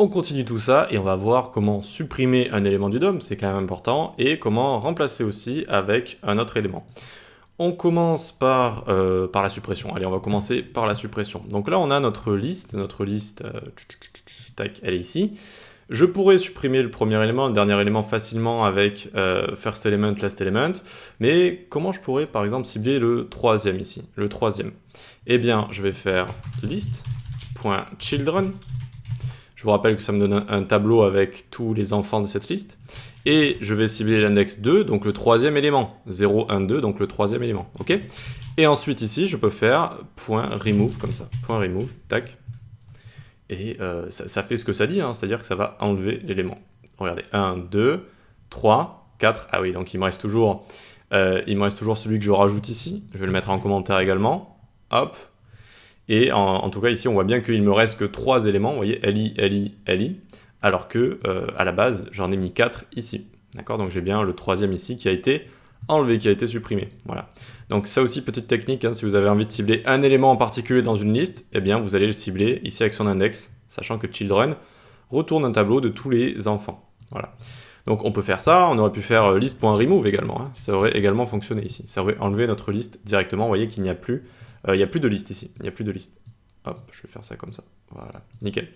On continue tout ça et on va voir comment supprimer un élément du DOM, c'est quand même important, et comment remplacer aussi avec un autre élément. On commence par la suppression. Allez, on va commencer par la suppression. Donc là, on a notre liste, tac, elle est ici. Je pourrais supprimer le premier élément, le dernier élément facilement avec first element, last element, mais comment je pourrais par exemple cibler le troisième ici, le troisième? Eh bien, je vais faire list.children. Je vous rappelle que ça me donne un tableau avec tous les enfants de cette liste. Et je vais cibler l'index 2, donc le troisième élément. 0, 1, 2, donc le troisième élément. Ok. Et ensuite ici, je peux faire .remove comme ça. .remove, tac. Et ça fait ce que ça dit, hein, c'est-à-dire que ça va enlever l'élément. Regardez, 1, 2, 3, 4. Ah oui, donc il me reste toujours celui que je rajoute ici. Je vais le mettre en commentaire également. Hop. Et en tout cas, ici, on voit bien qu'il me reste que 3 éléments. Vous voyez, LI, LI, LI. Alors que, à la base, j'en ai mis 4 ici. D'accord? Donc, j'ai bien le troisième ici qui a été enlevé, qui a été supprimé. Voilà. Donc, ça aussi, petite technique, hein, si vous avez envie de cibler un élément en particulier dans une liste, eh bien, vous allez le cibler ici avec son index, sachant que children retourne un tableau de tous les enfants. Voilà. Donc, on peut faire ça. On aurait pu faire list.remove également. Hein. Ça aurait également fonctionné ici. Ça aurait enlevé notre liste directement. Vous voyez qu'il n'y a plus... il n'y a plus de liste ici, il n'y a plus de liste. Hop, je vais faire ça comme ça. Voilà, nickel.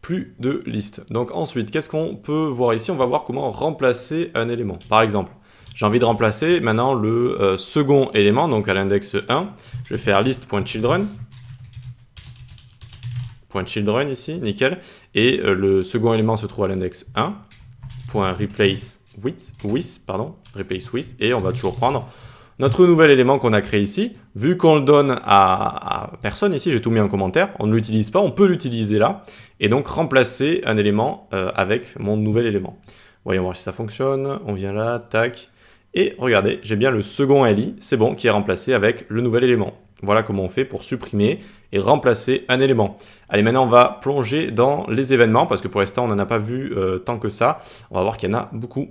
Plus de liste. Donc ensuite, qu'est-ce qu'on peut voir ici? On va voir comment remplacer un élément. Par exemple, j'ai envie de remplacer maintenant le second élément, donc à l'index 1. Je vais faire list.children. .children ici, nickel. Et le second élément se trouve à l'index 1. .replace with, replace with. Et on va toujours prendre notre nouvel élément qu'on a créé ici, vu qu'on le donne à personne ici, j'ai tout mis en commentaire, on ne l'utilise pas, on peut l'utiliser là, et donc remplacer un élément avec mon nouvel élément. Voyons voir si ça fonctionne, on vient là, tac, et regardez, j'ai bien le second LI, c'est bon, qui est remplacé avec le nouvel élément. Voilà comment on fait pour supprimer et remplacer un élément. Allez, maintenant on va plonger dans les événements, parce que pour l'instant on n'en a pas vu tant que ça, on va voir qu'il y en a beaucoup.